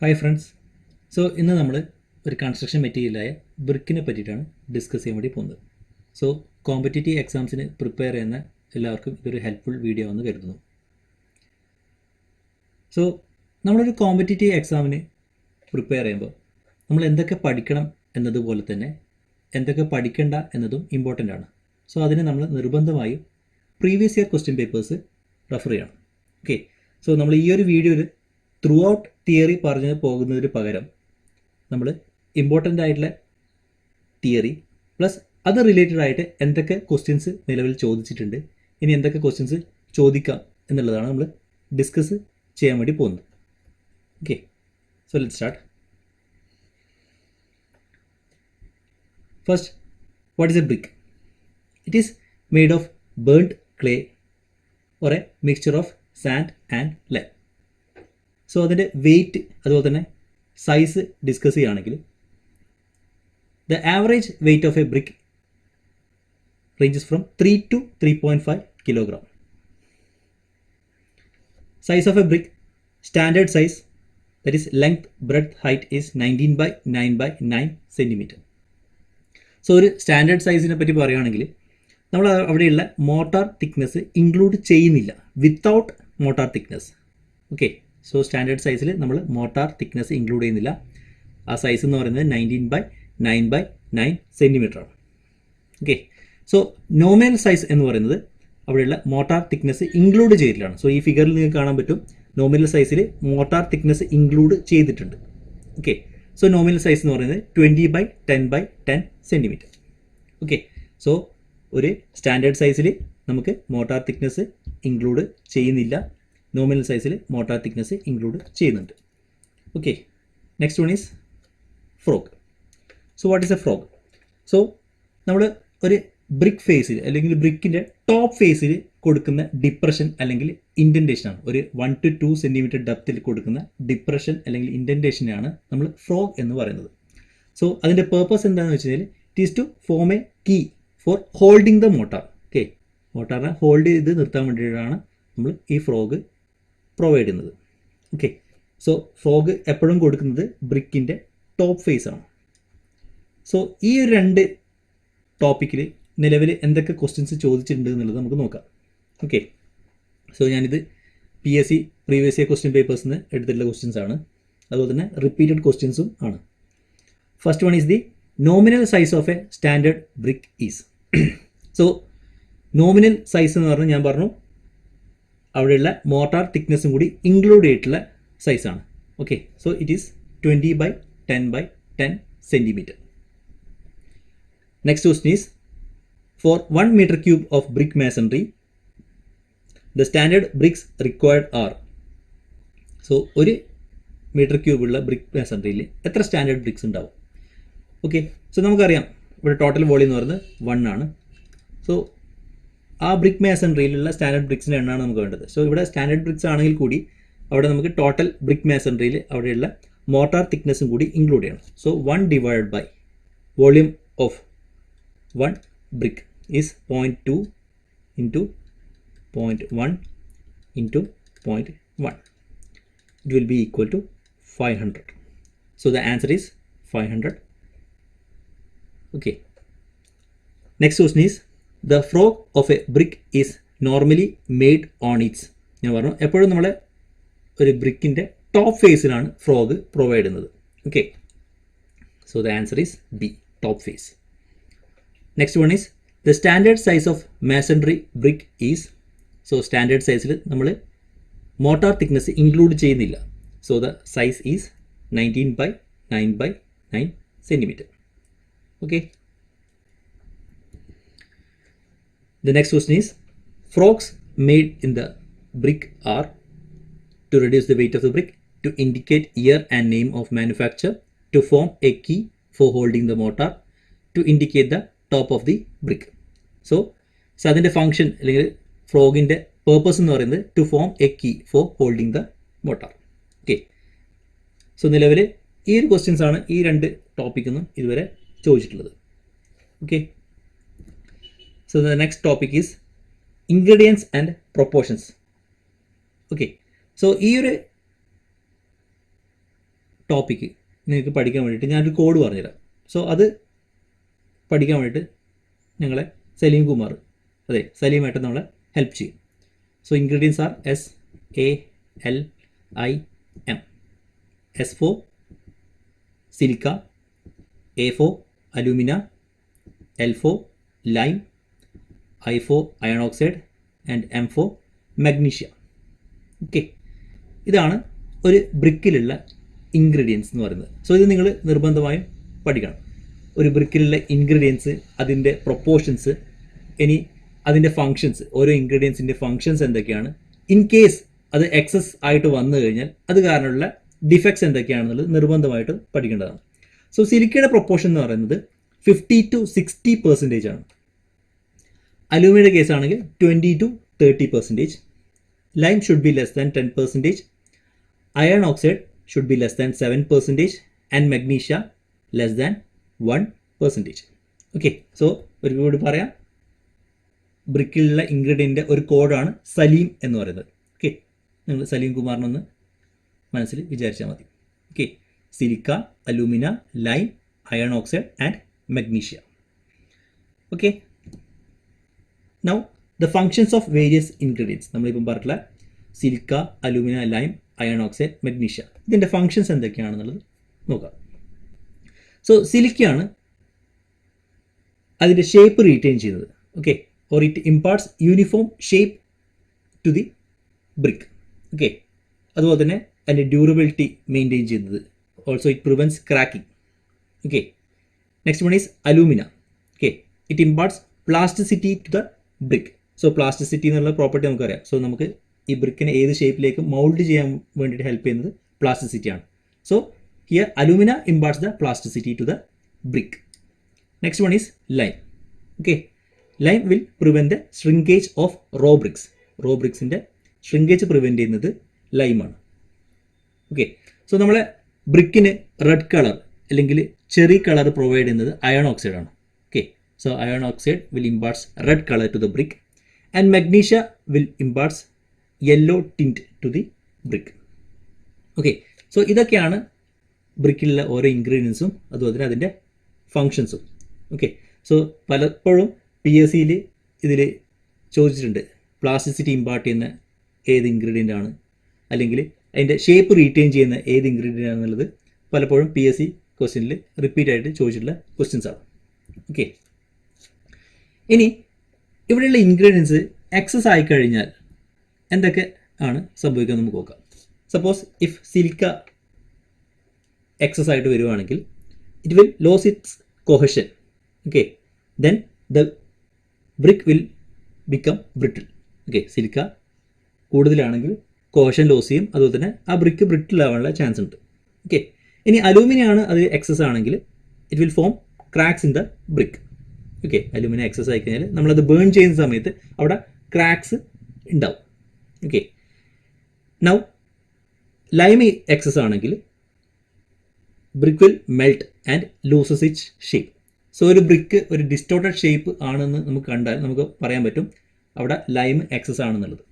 Hi friends. ഇന്ന് നമ്മൾ ഒരു കൺസ്ട്രക്ഷൻ മെറ്റീരിയലായ ബ്രിക്കിനെ പറ്റിയിട്ടാണ് ഡിസ്കസ് ചെയ്യാൻ വേണ്ടി പോകുന്നത്. കോമ്പറ്റേറ്റീവ് എക്സാംസിന് പ്രിപ്പയർ ചെയ്യുന്ന എല്ലാവർക്കും ഇതൊരു ഹെൽപ്ഫുൾ വീഡിയോ ആണെന്ന് കരുതുന്നു. നമ്മളൊരു കോമ്പറ്റേറ്റീവ് എക്സാമിന് പ്രിപ്പയർ ചെയ്യുമ്പോൾ നമ്മൾ എന്തൊക്കെ പഠിക്കണം എന്നതുപോലെ തന്നെ എന്തൊക്കെ പഠിക്കേണ്ട എന്നതും ഇമ്പോർട്ടൻ്റ് ആണ്. അതിന് നമ്മൾ നിർബന്ധമായും previous year question papers refer ചെയ്യണം. നമ്മൾ ഈ ഒരു വീഡിയോയിൽ ത്രൂ ഔട്ട് തിയറി പറഞ്ഞു പോകുന്നതിന് പകരം നമ്മൾ ഇമ്പോർട്ടൻ്റ് ആയിട്ടുള്ള തിയറി പ്ലസ് അത് റിലേറ്റഡ് ആയിട്ട് എന്തൊക്കെ ക്വസ്റ്റ്യൻസ് നിലവിൽ ചോദിച്ചിട്ടുണ്ട്, ഇനി എന്തൊക്കെ ക്വസ്റ്റ്യൻസ് ചോദിക്കാം എന്നുള്ളതാണ് നമ്മൾ ഡിസ്കസ് ചെയ്യാൻ വേണ്ടി പോകുന്നത്. Let's start. First, what is a brick? It is made of burned clay or a mixture of sand and lead. അതിൻ്റെ വെയ്റ്റ് അതുപോലെ തന്നെ സൈസ് ഡിസ്കസ് ചെയ്യുകയാണെങ്കിൽ the average weight of a brick ranges from 3 to 3.5 kilogram. Size of a brick, standard size, that is length, breadth, height is 19 by 9 by 9 centimeter. ഒരു standard സൈസിനെ പറ്റി പറയുകയാണെങ്കിൽ നമ്മൾ അവിടെയുള്ള motor thickness include ചെയ്യുന്നില്ല, without motor thickness. Standard സൈസിൽ നമ്മൾ motor thickness include ചെയ്യുന്നില്ല. ആ സൈസ് എന്ന് പറയുന്നത് 19 by 9 by 9 centimeter ആണ്. നോമിനൽ സൈസ് എന്ന് പറയുന്നത് അവിടെയുള്ള മോട്ടാർ തിക്നെസ് ഇൻക്ലൂഡ് ചെയ്തിട്ടാണ്. ഈ ഫിഗറിൽ നിങ്ങൾക്ക് കാണാൻ പറ്റും, നോമിനൽ സൈസിൽ മോട്ടാർ തിക്നെസ് ഇൻക്ലൂഡ് ചെയ്തിട്ടുണ്ട്. നോമിനൽ സൈസ് എന്ന് പറയുന്നത് 20 by 10 by 10 centimeter. ഒരു സ്റ്റാൻഡേർഡ് സൈസിൽ നമുക്ക് മോട്ടാർ തിക്നെസ് ഇൻക്ലൂഡ് ചെയ്യുന്നില്ല, നോമിനൽ സൈസിൽ മോട്ടാർ തിക്നെസ് ഇൻക്ലൂഡ് ചെയ്യുന്നുണ്ട്. Next one is frog. What is A frog? നമ്മൾ ഒരു ബ്രിക്ക് ഫേസിൽ അല്ലെങ്കിൽ ബ്രിക്കിൻ്റെ ടോപ്പ് ഫേസിൽ കൊടുക്കുന്ന ഡിപ്രഷൻ അല്ലെങ്കിൽ ഇൻഡൻറ്റേഷനാണ്. ഒരു 1 to 2 centimeter ഡെപ്തിൽ കൊടുക്കുന്ന ഡിപ്രഷൻ അല്ലെങ്കിൽ ഇൻഡൻറ്റേഷനെയാണ് നമ്മൾ ഫ്രോഗ് എന്ന് പറയുന്നത്. അതിൻ്റെ പേർപ്പസ് എന്താണെന്ന് വെച്ച് കഴിഞ്ഞാൽ it is to form a key for holding the motor. മോട്ടാറിനെ ഹോൾഡ് ചെയ്ത് നിർത്താൻ വേണ്ടിയിട്ടാണ് നമ്മൾ ഈ ഫ്രോഗ് പ്രൊവൈഡ് ചെയ്യുന്നത്. ഫ്രോഗ് എപ്പോഴും കൊടുക്കുന്നത് ബ്രിക്കിൻ്റെ ടോപ്പ് ഫേസ് ആണ്. ഈ ഒരു രണ്ട് ടോപ്പിക്കിൽ നിലവിൽ എന്തൊക്കെ ക്വസ്റ്റ്യൻസ് ചോദിച്ചിട്ടുണ്ട് എന്നുള്ളത് നമുക്ക് നോക്കാം. ഞാനിത് PSC പ്രീവിയസ് ഇയർ ക്വസ്റ്റ്യൻ പേപ്പേഴ്സിൽ നിന്ന് എടുത്തിട്ടുള്ള ക്വസ്റ്റ്യൻസ് ആണ്, അതുപോലെ തന്നെ റിപ്പീറ്റഡ് ക്വസ്റ്റ്യൻസും ആണ്. First one is the nominal size of A standard brick is. Nominal size എന്ന് പറഞ്ഞാൽ ഞാൻ പറഞ്ഞു അവിടെയുള്ള മോട്ടാർ തിക്നെസ്സും കൂടി ഇൻക്ലൂഡ് ചെയ്തിട്ടുള്ള സൈസാണ്. It is 20 by 10 by 10 centimeter. Next question is, for 1 meter cube of brick masonry, the standard bricks required are. ഒരു metre cube ഉള്ള ബ്രിക്ക് മാസൺറിയിൽ എത്ര സ്റ്റാൻഡേർഡ് ബ്രിക്സ് ഉണ്ടാവും? നമുക്കറിയാം ഇവിടെ ടോട്ടൽ വോളിയം എന്ന് പറയുന്നത് 1 ആണ്. ആ ബ്രിക്ക് മാസൺറിയിലുള്ള സ്റ്റാൻഡേർഡ് ബ്രിക്സിൻ്റെ എണ്ണമാണ് നമുക്ക് വേണ്ടത്. ഇവിടെ സ്റ്റാൻഡേർഡ് ബ്രിക്സ് ആണെങ്കിൽ കൂടി അവിടെ നമുക്ക് ടോട്ടൽ ബ്രിക്ക് മാസൺറിയിൽ അവിടെയുള്ള മോട്ടാർ തിക്നെസ്സും കൂടി ഇൻക്ലൂഡ് ചെയ്യണം. 1 divided by volume of 1 brick is 0.2 into 0.1 into 0.1. It will be equal to 500. The answer is 500. Next question is, the frog of a brick is normally made on its. ഞാൻ പറഞ്ഞു എപ്പോഴും നമ്മളെ ഒരു ബ്രിക്കിൻ്റെ top ഫേസിലാണ് frog provide ചെയ്യുന്നത്. The answer is B, top face. Next one is, the standard size of masonry brick is. Standard size നമ്മൾ motor thickness include ചെയ്യുന്നില്ല. The size is 19 by 9 by 9 centimeter. The next question is, frogs made in the brick are to reduce the weight of the brick, to indicate year and name of manufacture, to form a key for holding the mortar, to indicate the top of the brick. അതിൻ്റെ function അല്ലെങ്കിൽ ഫ്രോഗിൻ്റെ purpose എന്ന് പറയുന്നത് to form a key for holding the mortar. നിലവിൽ ഈ ഒരു questions ആണ് ഈ രണ്ട് ടോപ്പിക്കൊന്നും ഇതുവരെ ചോദിച്ചിട്ടുള്ളത്. The next topic is ingredients and proportions. ഈ ഒരു ടോപ്പിക്ക് നിങ്ങൾക്ക് പഠിക്കാൻ വേണ്ടിയിട്ട് ഞാനൊരു കോഡ് പറഞ്ഞുതരാം. സോ അത് പഠിക്കാൻ വേണ്ടിയിട്ട് ഞങ്ങളെ സലീം കുമാർ, അതെ സലീമായിട്ട് നമ്മളെ ഹെൽപ്പ് ചെയ്യും. So ingredients are SALIM. S for silica, A for alumina, L for lime, I for iron oxide and M for magnesia. Okay, ഇതാണ് ഒരു ബ്രിക്കിലുള്ള ഇൻഗ്രീഡിയൻസ് എന്ന് പറയുന്നത്. സോ ഇത് നിങ്ങൾ നിർബന്ധമായും പഠിക്കണം. ഒരു ബ്രിക്കിലുള്ള ഇൻഗ്രീഡിയൻസ്, അതിൻ്റെ പ്രൊപ്പോർഷൻസ്, ഇനി അതിൻ്റെ ഫങ്ഷൻസ്, ഓരോ ഇൻഗ്രീഡിയൻസിൻ്റെ ഫങ്ഷൻസ് എന്തൊക്കെയാണ്, ഇൻ കേസ് അത് എക്സസ് ആയിട്ട് വന്നു കഴിഞ്ഞാൽ അത് കാരണമുള്ള ഡിഫക്ട്സ് എന്തൊക്കെയാണെന്നുള്ളത് നിർബന്ധമായിട്ട് പഠിക്കേണ്ടതാണ്. സോ സിലിക്കയുടെ പ്രൊപ്പോർഷൻ എന്ന് പറയുന്നത് 50 to 60% ആണ്. അലൂമിനിയുടെ കേസ് ആണെങ്കിൽ 20 to 30%. Lime should be less than 10%. Iron oxide should be less than 7% and magnesia less than 1%. Okay, so ഒരു കൂടി പറയാം, ബ്രിക്കിലുള്ള ഇൻഗ്രീഡിയൻ്റെ ഒരു കോഡാണ് സലീം എന്ന് പറയുന്നത്. ഓക്കെ, നിങ്ങൾ സലീം കുമാറിനൊന്ന് മനസ്സിൽ വിചാരിച്ചാൽ മതി. Okay, silica, alumina, lime, iron oxide and magnesia. Okay, now the functions of various ingredients. നമ്മളിപ്പം പറഞ്ഞിട്ടുള്ള silica, alumina, lime, iron oxide, magnesia, ഇതിൻ്റെ ഫങ്ഷൻസ് എന്തൊക്കെയാണെന്നുള്ളത് നോക്കാം. സോ സിലിക്കയാണ് അതിൻ്റെ ഷേപ്പ് റീറ്റെയിൻ ചെയ്യുന്നത്. Okay, or it imparts uniform shape to the brick. Okay, അതുപോലെ തന്നെ അതിൻ്റെ ഡ്യൂറബിലിറ്റി മെയിൻറ്റെയിൻ ചെയ്യുന്നത്. Also it prevents cracking. Okay, next one is alumina. Okay, it imparts plasticity to the brick. So plasticity എന്നുള്ള property നമുക്കറിയാം. So നമുക്ക് ഈ ബ്രിക്കിനെ ഏത് ഷേപ്പിലേക്ക് mould ചെയ്യാൻ വേണ്ടിയിട്ട് ഹെൽപ്പ് ചെയ്യുന്നത് പ്ലാസ്റ്റിസിറ്റിയാണ്. So here alumina imparts the plasticity to the brick. Next one is lime. Okay, lime will prevent the shrinkage of raw bricks. Raw ബ്രിക്സിൻ്റെ ഷ്രിങ്കേജ് പ്രിവെൻറ്റ് ചെയ്യുന്നത് ലൈമാണ്. ഓക്കെ, സോ നമ്മളെ ബ്രിക്കിന് റെഡ് കളർ അല്ലെങ്കിൽ ചെറി കളർ പ്രൊവൈഡ് ചെയ്യുന്നത് iron oxide ആണ്. Okay, so iron oxide will imparts red colour to the brick and magnesia will imparts yellow tint to the brick. Okay, so ഇതൊക്കെയാണ് ബ്രിക്കിലുള്ള ഓരോ ഇൻഗ്രീഡിയൻസും അതുപോലെ തന്നെ അതിൻ്റെ ഫങ്ഷൻസും. ഓക്കെ, സോ പലപ്പോഴും PSCയിൽ ഇതിൽ ചോദിച്ചിട്ടുണ്ട്, പ്ലാസ്റ്റിസിറ്റി ഇമ്പാർട്ട് ചെയ്യുന്ന ഏത് ഇൻഗ്രീഡിയൻ്റ് ആണ്, അല്ലെങ്കിൽ അതിൻ്റെ ഷേപ്പ് റീറ്റെയിൻ ചെയ്യുന്ന ഏത് ഇൻഗ്രീഡിയൻ്റ് ആണെന്നുള്ളത് പലപ്പോഴും PSC ക്വസ്റ്റ്യനിൽ റിപ്പീറ്റ് ആയിട്ട് ചോദിച്ചിട്ടുള്ള ക്വസ്റ്റ്യൻസ് ആണ്. ഓക്കെ, ഇനി ഇവിടെയുള്ള ഇൻഗ്രീഡിയൻസ് എക്സസ് ആയിക്കഴിഞ്ഞാൽ എന്തൊക്കെ ആണ് സംഭവിക്കുക നമുക്ക് നോക്കാം. സപ്പോസ് ഇഫ് സിലിക്ക എക്സസ് ആയിട്ട് വരുവാണെങ്കിൽ it will lose its cohesion. Okay, then the brick will become brittle. Okay, silica കൂടുതലാണെങ്കിൽ കൊഹഷൻ ലോസ് ചെയ്യും, അതുപോലെ തന്നെ ആ ബ്രിക്ക് ബ്രിട്ടിൽ ആവാനുള്ള ചാൻസ് ഉണ്ട്. ഓക്കെ, ഇനി അലൂമിനിയാണ് അത് എക്സസ് ആണെങ്കിൽ it will form cracks in the brick. Okay, aluminium excess ആയി കഴിഞ്ഞാൽ നമ്മളത് ബേൺ ചെയ്യുന്ന സമയത്ത് അവിടെ ക്രാക്സ് ഉണ്ടാവും. ഓക്കെ, നൗ ലൈം എക്സസ് ആണെങ്കിൽ brick will melt and loses its shape. So ഒരു ബ്രിക്ക് ഒരു ഡിസ്റ്റോർട്ടഡ് ഷേപ്പ് ആണെന്ന് നമുക്ക് കണ്ടാൽ നമുക്ക് പറയാൻ പറ്റും അവിടെ ലൈം എക്സസ് ആണെന്നുള്ളത്.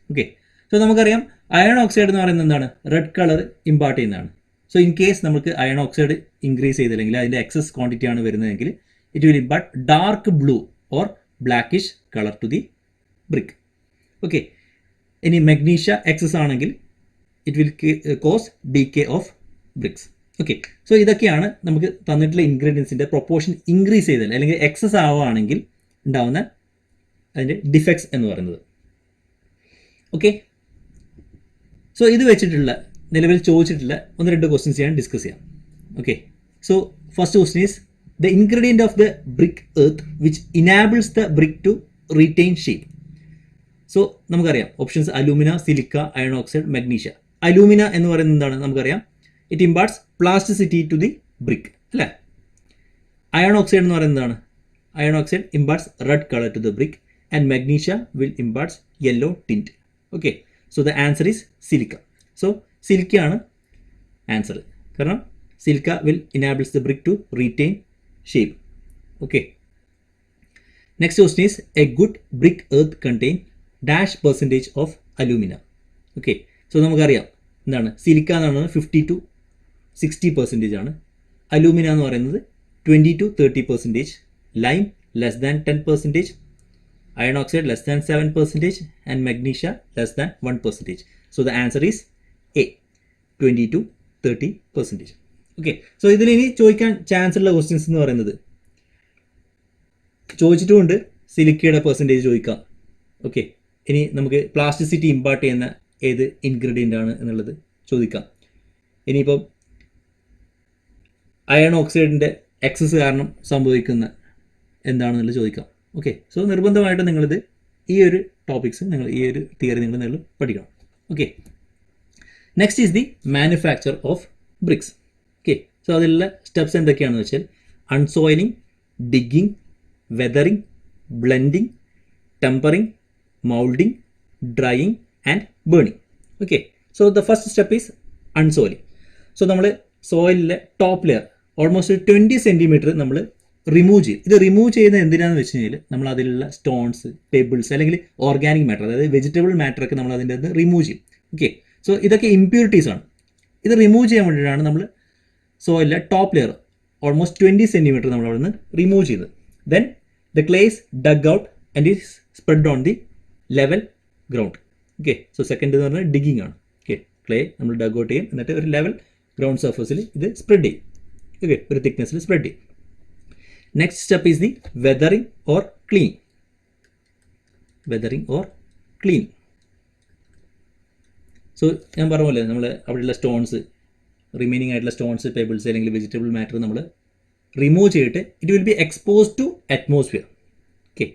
ഓക്കെ, സോ നമുക്കറിയാം അയൺ ഓക്സൈഡ് എന്ന് പറയുന്നത് എന്താണ്, റെഡ് കളർ ഇമ്പാർട്ട് ചെയ്യുന്നതാണ്. സോ ഇൻ കേസ് നമുക്ക് അയൺ ഓക്സൈഡ് ഇൻക്രീസ് ചെയ്തില്ലെങ്കിൽ അതിൻ്റെ എക്സസ് ക്വാണ്ടിറ്റി ആണ് വരുന്നതെങ്കിൽ it will impart dark blue or blackish colour to the brick. Okay, ഇനി മഗ്നീഷ്യ എക്സസ് ആണെങ്കിൽ it will cause decay of bricks. Okay, so ഇതൊക്കെയാണ് നമുക്ക് തന്നിട്ടുള്ള ഇൻഗ്രീഡിയൻസിൻ്റെ പ്രൊപ്പോർഷൻ ഇൻക്രീസ് ചെയ്താൽ അല്ലെങ്കിൽ എക്സസ് ആവുകയാണെങ്കിൽ ഉണ്ടാവുന്ന അതിൻ്റെ ഡിഫക്ട്സ് എന്ന് പറയുന്നത്. ഓക്കെ, സോ ഇത് വെച്ചിട്ടുള്ള നിലവിൽ ചോദിച്ചിട്ടുള്ള 1-2 ക്വസ്റ്റ്യൻസ് ഞാൻ ഡിസ്കസ് ചെയ്യാം. Okay, so first question is the ingredient of the brick earth which enables the brick to retain shape. So നമുക്കറിയാം options alumina, silica, iron oxide, magnesia. Alumina എന്ന് പറയുന്നത് എന്താണ് നമുക്കറിയാം, it imparts plasticity to the brick അല്ലേ. Iron oxide എന്ന് പറയുന്നത് എന്താണ്, iron oxide imparts red colour to the brick and magnesia will imparts yellow tint. Okay, so the answer is silica. So സിലിക്കയാണ് answer, കാരണം silica will enables the brick to retain shape. Okay, next question is a good brick earth contain % of alumina. Okay, so നമുക്കറിയാം എന്താണ് silica എന്ന് പറയുന്നത് 50 to 60% ആണ്. Alumina എന്ന് പറയുന്നത് 20 to 30%, lime less than 10%, iron oxide less than 7%, and magnesia less than 1%. So the answer is A, 20 to 30%. Okay, so ഇതിൽ ഇനി ചോദിക്കാൻ ചാൻസ് ഉള്ള ക്വസ്റ്റ്യൻസ് എന്ന് പറയുന്നത് ചോദിച്ചിട്ടുമുണ്ട്, സിലിക്കയുടെ പെർസെൻറ്റേജ് ചോദിക്കാം. ഓക്കെ, ഇനി നമുക്ക് പ്ലാസ്റ്റിസിറ്റി ഇമ്പാർട്ട് ചെയ്യുന്ന ഏത് ഇൻഗ്രീഡിയൻ്റ് ആണ് എന്നുള്ളത് ചോദിക്കാം. ഇനിയിപ്പം അയൺ ഓക്സൈഡിൻ്റെ എക്സസ് കാരണം സംഭവിക്കുന്ന എന്താണെന്നുള്ളത് ചോദിക്കാം. ഓക്കെ, സോ നിർബന്ധമായിട്ട് നിങ്ങളിത് ഈ ഒരു ടോപ്പിക്സ് നിങ്ങൾ ഈ ഒരു തിയറി നിങ്ങൾ പഠിക്കണം. Okay, next is the manufacture of bricks. Okay, so അതിലുള്ള സ്റ്റെപ്സ് എന്തൊക്കെയാണെന്ന് വെച്ചാൽ unsoiling, digging, weathering, blending, tempering, moulding, drying and burning. Okay, so the first step is unsoiling. So നമ്മൾ സോയിലിലെ ടോപ്പ് ലെയർ ഓൾമോസ്റ്റ് 20 സെൻറ്റിമീറ്റർ നമ്മൾ remove ചെയ്യും. ഇത് remove ചെയ്യുന്നത് എന്തിനാണെന്ന് വെച്ച് കഴിഞ്ഞാൽ നമ്മൾ അതിലുള്ള സ്റ്റോൺസ്, പെബിൾസ് അല്ലെങ്കിൽ ഓർഗാനിക് മാറ്റർ, അതായത് വെജിറ്റബിൾ മാറ്ററൊക്കെ നമ്മൾ അതിൻ്റെ അത് റിമൂവ് ചെയ്യും. ഓക്കെ, സോ ഇതൊക്കെ ഇമ്പ്യൂരിറ്റീസ് ആണ്. ഇത് റിമൂവ് ചെയ്യാൻ വേണ്ടിയിട്ടാണ് നമ്മൾ സോയിലിലെ ടോപ്പ് ലെയർ ഓൾമോസ്റ്റ് 20 സെൻറ്റിമീറ്റർ നമ്മൾ അവിടെ നിന്ന് റിമൂവ് ചെയ്തത്. Then the clay is dug out and is spread on the level ground. Okay, so second എന്ന് പറഞ്ഞാൽ ഡിഗിങ് ആണ്. ഓക്കെ, ക്ലേ നമ്മൾ ഡഗ് ഔട്ട് ചെയ്യും, എന്നിട്ട് ഒരു ലെവൽ ഗ്രൗണ്ട് സർഫസിൽ ഇത് സ്പ്രെഡ് ചെയ്യും. ഓക്കെ, ഒരു തിക്നെസ്സിൽ സ്പ്രെഡ് ചെയ്യും. Next step is the weathering or cleaning. Weathering or cleaning. So ഞാൻ പറഞ്ഞ പോലെ നമ്മൾ അവിടെയുള്ള സ്റ്റോൺസ്, റിമൈനിങ് ആയിട്ടുള്ള സ്റ്റോൺസ്, പെബിൾസ് അല്ലെങ്കിൽ വെജിറ്റബിൾ മാറ്റർ നമ്മൾ റിമൂവ് ചെയ്തിട്ട് it will be expose to atmosphere. Okay,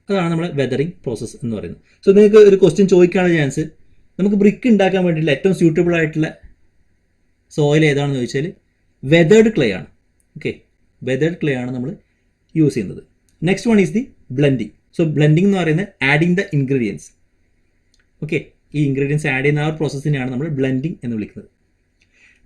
അതാണ് നമ്മൾ വെതറിംഗ് പ്രോസസ്സ് എന്ന് പറയുന്നത്. സോ നിങ്ങൾക്ക് ഒരു ക്വസ്റ്റ്യൻ ചോദിക്കാനുള്ള ചാൻസ്, നമുക്ക് ബ്രിക്ക് ഉണ്ടാക്കാൻ വേണ്ടിയിട്ടുള്ള ഏറ്റവും സ്യൂട്ടബിൾ ആയിട്ടുള്ള സോയിൽ ഏതാണെന്ന് ചോദിച്ചാൽ വെതേർഡ് ക്ലേ ആണ്. ഓക്കെ, വെതേർഡ് ക്ലേ ആണ് നമ്മൾ യൂസ് ചെയ്യുന്നത്. Next one is the blending. So blending എന്ന് പറയുന്നത് ആഡിങ് ദ ഇൻഗ്രീഡിയൻസ്. ഓക്കെ, ഈ ഇൻഗ്രീഡിയൻസ് ആഡ് ചെയ്യുന്ന ആ ഒരു പ്രോസസ്സിനെയാണ് നമ്മൾ ബ്ലെൻഡിങ് എന്ന് വിളിക്കുന്നത്.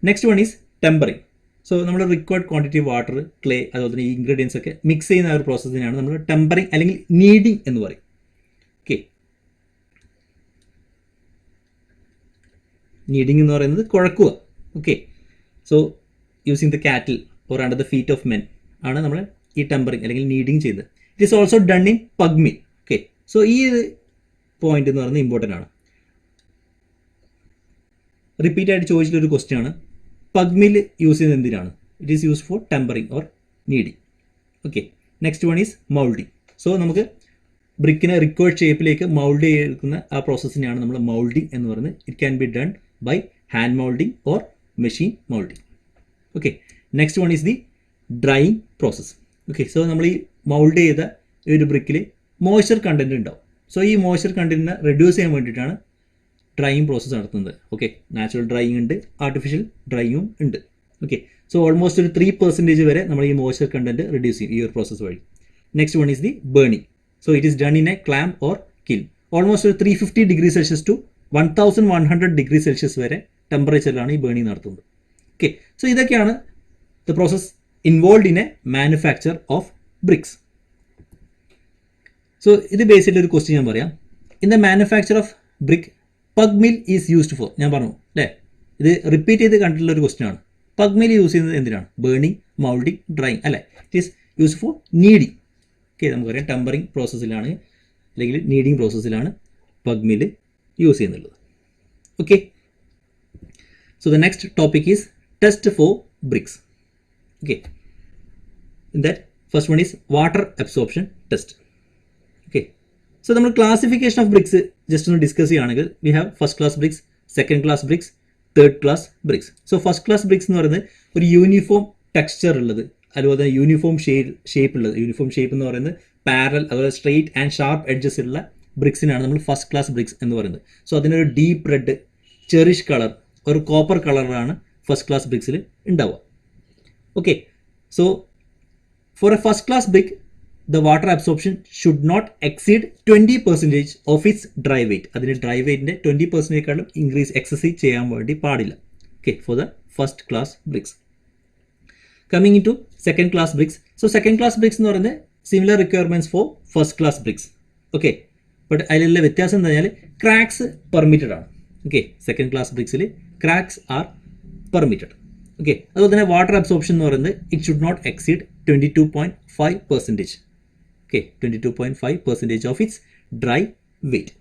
Next one is tempering. So നമ്മൾ റിക്വയർഡ് ക്വാണ്ടിറ്റി വാട്ടർ, ക്ലേ, അതുപോലെ തന്നെ ഈ ഇൻഗ്രീഡിയൻസ് ഒക്കെ മിക്സ് ചെയ്യുന്ന ആ ഒരു പ്രോസസ്സിനെയാണ് നമ്മൾ ടെമ്പറിങ് അല്ലെങ്കിൽ നീഡിങ് എന്ന് പറയും. ഓക്കെ, നീഡിങ് എന്ന് പറയുന്നത് കുഴക്കുക. Okay, so using the cattle or under the feet of men ആണ് നമ്മൾ ഈ ടെമ്പറിങ് അല്ലെങ്കിൽ നീഡിങ് ചെയ്തത്. It is also done in pug mill. Okay, so ഈ പോയിന്റ് എന്ന് പറയുന്നത് ഇമ്പോർട്ടൻ്റ് ആണ്. റിപ്പീറ്റ് ആയിട്ട് ചോദിച്ചിട്ടൊരു ക്വസ്റ്റ്യൻ ആണ്, പഗ് മിൽ യൂസ് ചെയ്യുന്നത് എന്തിനാണ്? It is use for tempering or kneading. Okay, next one is moulding. So നമുക്ക് ബ്രിക്കിനെ റിക്വയർഡ് ഷേപ്പിലേക്ക് മൗൾഡ് ചെയ്തെടുക്കുന്ന ആ പ്രോസസ്സിനെയാണ് നമ്മൾ മൗൾഡിങ് എന്ന് പറയുന്നത്. It can be done by hand moulding or machine moulding. Okay, next one is the drying process. Okay, so നമ്മൾ ഈ mould ചെയ്ത ഒരു ബ്രിക്കിൽ മോയ്സ്ചർ കണ്ടൻറ്റ് ഉണ്ടാവും. സോ ഈ മോയ്സ്ചർ കണ്ടൻറ്റിനെ റെഡ്യൂസ് ചെയ്യാൻ വേണ്ടിയിട്ടാണ് ഡ്രൈയിങ് പ്രോസസ്സ് നടത്തുന്നത്. ഓക്കെ, നാച്ചുറൽ ഡ്രൈയിങ് ഉണ്ട്, ആർട്ടിഫിഷ്യൽ ഡ്രൈയിങ്ങും ഉണ്ട്. ഓക്കെ, സോ ഓൾമോസ്റ്റ് ഒരു 3% വരെ നമ്മൾ ഈ മോയ്സ്ചർ കണ്ടൻറ്റ് റെഡ്യൂസ് ചെയ്യും ഈ ഒരു പ്രോസസ്സ് വഴി. Next one is the burning. So it is done in a clamp or kiln. Almost ഒരു 350 degree Celsius to 1100 degree Celsius വരെ ടെമ്പറേച്ചറിലാണ് ഈ ബേണിംഗ് നടത്തുന്നത്. ഓക്കെ, സോ ഇതൊക്കെയാണ് the process involve in a manufacture of bricks. So ഇത് base ചെയ്തിട്ട് ഒരു question ഞാൻ പറയാം. In the manufacture of brick pug mill is used for. ഞാൻ പറഞ്ഞു അല്ലേ, ഇത് റിപ്പീറ്റ് ചെയ്ത് കണ്ടിട്ടുള്ള ഒരു ക്വസ്റ്റ്യൻ ആണ്. പഗ് മിൽ യൂസ് ചെയ്യുന്നത് എന്തിനാണ്? ബേണിംഗ്, മൗൾഡിങ്, ഡ്രൈയിങ് അല്ലേ. It is use for kneading. Okay, നമുക്കറിയാം ടെമ്പറിങ് പ്രോസസ്സിലാണ് അല്ലെങ്കിൽ നീഡിങ് പ്രോസസ്സിലാണ് പഗ് മിൽ യൂസ് ചെയ്യുന്നുള്ളത്. Okay, so the next topic is test for bricks. Okay, in that first one is water absorption test. Okay, so നമ്മൾ classification of BRICS just ഒന്ന് discuss ചെയ്യുകയാണെങ്കിൽ we have first class BRICS, second class BRICS, third class bricks. So first class bricks എന്ന് പറയുന്നത് ഒരു uniform texture ഉള്ളത്, അതുപോലെ തന്നെ uniform shape ഉള്ളത്. യൂണിഫോം ഷേപ്പ് എന്ന് പറയുന്നത് പാരൽ, അതുപോലെ സ്ട്രെയിറ്റ് ആൻഡ് ഷാർപ്പ് എഡ്ജസ് ഉള്ള ബ്രിക്സിനാണ് നമ്മൾ ഫസ്റ്റ് ക്ലാസ് ബ്രിക്സ് എന്ന് പറയുന്നത്. സോ അതിനൊരു ഡീപ്പ് റെഡ്, ചെറിഷ് കളർ, ഒരു കോപ്പർ കളറാണ് ഫസ്റ്റ് ക്ലാസ് ബ്രിക്സിൽ ഉണ്ടാവുക. Okay, so for a first class brick, the water absorption should not exceed 20% of its dry weight. അതിന് dry വെയ്റ്റിൻ്റെ 20%ക്കാളും increase excessive ചെയ്യാൻ വേണ്ടി പാടില്ല. Okay, for the first class bricks. Coming into second class bricks. So second class bricks എന്ന് പറയുന്നത് similar requirements for first class bricks. Okay, but അതിലുള്ള വ്യത്യാസം എന്താ പറഞ്ഞാൽ ക്രാക്സ് പെർമിറ്റഡ് ആണ്. Okay, second class bricksൽ cracks are permitted. ഓക്കെ, അതുപോലെ തന്നെ വാട്ടർ അബ്സോർപ്ഷൻ എന്ന് പറയുന്നത് it should not exceed 22.5%. Okay, 22.5% of its dry weight.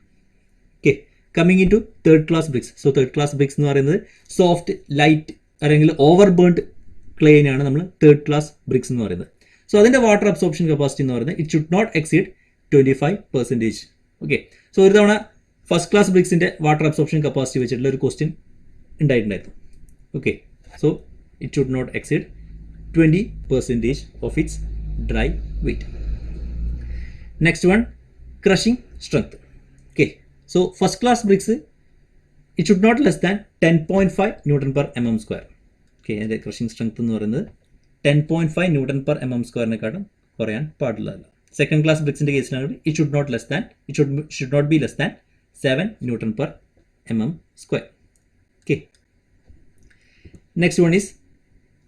Okay, coming in to third class bricks. So third class bricks എന്ന് പറയുന്നത് soft, light അല്ലെങ്കിൽ over burned ക്ലേയിനാണ് നമ്മൾ തേർഡ് ക്ലാസ് ബ്രിക്സ് എന്ന് പറയുന്നത്. സോ അതിൻ്റെ വാട്ടർ അബ്സോർപ്ഷൻ കപ്പാസിറ്റി എന്ന് പറയുന്നത് it should not exceed 25%. Okay, so ഒരു തവണ ഫസ്റ്റ് ക്ലാസ് ബ്രിക്സിൻ്റെ വാട്ടർ അബ്സോർപ്ഷൻ കപ്പാസിറ്റി വെച്ചിട്ടുള്ള ഒരു ക്വസ്റ്റ്യൻ ഉണ്ടായിട്ടുണ്ടായിരുന്നു. Okay, so it should not exceed 20% of its dry weight. Next one, crushing strength. Okay, so first class bricks it should not less than 10.5 Newton/mm². Okay, അതിൻ്റെ crushing strength എന്ന് പറയുന്നത് 10.5 Newton/mm² കുറയാൻ പാടില്ലതല്ല. Second class ബ്രിക്സിൻ്റെ കേസിലാണെങ്കിൽ it should not be less than 7 Newton/mm². Okay, next one is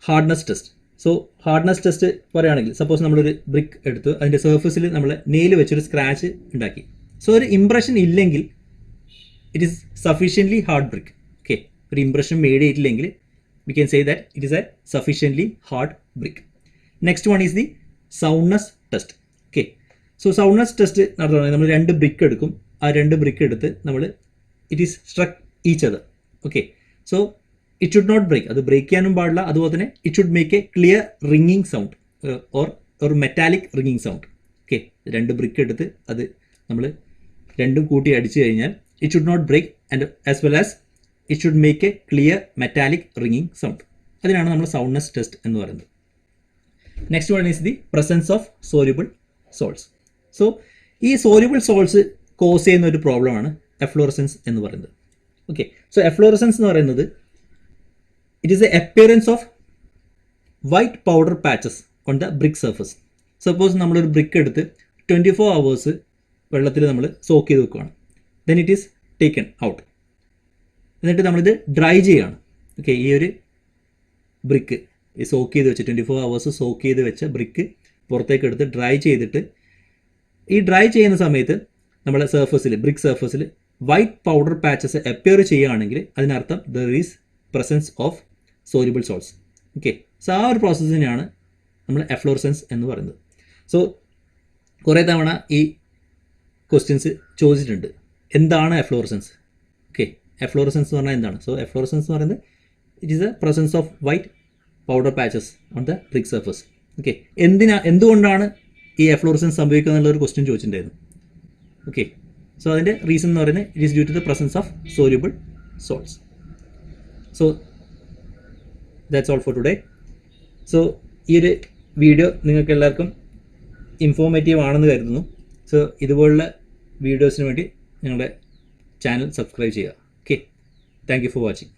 hardness test. So hardness test പറയുകയാണെങ്കിൽ suppose നമ്മളൊരു brick എടുത്ത് അതിൻ്റെ സർഫസിൽ നമ്മൾ നെയിൽ വെച്ചൊരു സ്ക്രാച്ച് ഉണ്ടാക്കി. സോ ഒരു ഇംപ്രഷൻ ഇല്ലെങ്കിൽ it is sufficiently hard brick. Okay, ഒരു ഇംപ്രഷൻ മേഡ് ചെയ്തിട്ടില്ലെങ്കിൽ we can say that it is a sufficiently hard brick. Next one is the soundness test. Okay, so soundness test നടത്തുകയാണെങ്കിൽ നമ്മൾ 2 brick എടുക്കും. ആ 2 brick എടുത്ത് നമ്മൾ it is struck each other. Okay, so it should not break, അത് break ചെയ്യാനും പാടില്ല. അതുപോലെ തന്നെ it should make a clear ringing sound or metallic ringing sound. Okay, 2 brick എടുത്ത് അത് നമ്മൾ രണ്ടും കൂട്ടി അടിച്ചു കഴിഞ്ഞാൽ it should not break and as well as it should make a clear metallic ringing sound. അതിനാണ് നമ്മൾ സൗണ്ട്നെസ് ടെസ്റ്റ് എന്ന് പറയുന്നത്. Next one is the presence of soluble salts. So ഈ സോല്യൂബിൾ സോൾട്സ് കോസ് ചെയ്യുന്ന ഒരു പ്രോബ്ലമാണ് എഫ്ലോറസൻസ് എന്ന് പറയുന്നത്. ഓക്കെ, സോ എഫ്ലോറസൻസ് എന്ന് പറയുന്നത് it is A appearance of white powder patches on the brick surface. Suppose നമ്മളൊരു ബ്രിക്ക് എടുത്ത് 24 hours വെള്ളത്തിൽ നമ്മൾ സോക്ക് ചെയ്ത് വെക്കുകയാണ്. Then it is taken out. എന്നിട്ട് നമ്മളിത് ഡ്രൈ ചെയ്യുകയാണ്. ഓക്കെ, ഈ ഒരു ബ്രിക്ക് ഈ സോക്ക് ചെയ്ത് വെച്ച് 24 hours സോക്ക് ചെയ്ത് വെച്ച ബ്രിക്ക് പുറത്തേക്ക് എടുത്ത് ഡ്രൈ ചെയ്തിട്ട് ഈ ഡ്രൈ ചെയ്യുന്ന സമയത്ത് നമ്മുടെ സർഫസിൽ ബ്രിക്ക് സർഫസിൽ വൈറ്റ് പൗഡർ പാച്ചസ് അപ്പിയർ ചെയ്യുകയാണെങ്കിൽ അതിനർത്ഥം there is presence of soluble salts. Okay, so ആ ഒരു പ്രോസസ്സിനെയാണ് നമ്മൾ എഫ്ലോറസൻസ് എന്ന് പറയുന്നത്. സോ കുറേ തവണ ഈ ക്വസ്റ്റ്യൻസ് ചോദിച്ചിട്ടുണ്ട്, എന്താണ് എഫ്ലോറസൻസ്? ഓക്കെ, എഫ്ലോറസൻസ് എന്ന് പറഞ്ഞാൽ എന്താണ്? സോ എഫ്ലോറസൻസ് എന്ന് പറയുന്നത് it is a presence of white powder patches on the brick surface. Okay, എന്തുകൊണ്ടാണ് ഈ എഫ്ലോറസൻസ് സംഭവിക്കുക എന്നുള്ളൊരു ക്വസ്റ്റ്യൻ ചോദിച്ചിട്ടുണ്ടായിരുന്നു. ഓക്കെ, സോ അതിൻ്റെ റീസൺ എന്ന് പറയുന്നത് it is due to the presence of soluble salts. So that's all for today. So ഈ ഒരു വീഡിയോ നിങ്ങൾക്ക് എല്ലാവർക്കും ഇൻഫോർമേറ്റീവ് ആണെന്ന് കരുതുന്നു. സോ ഇതുപോലുള്ള വീഡിയോസിന് വേണ്ടി ഞങ്ങളുടെ ചാനൽ സബ്സ്ക്രൈബ് ചെയ്യുക. Okay, thank you for watching.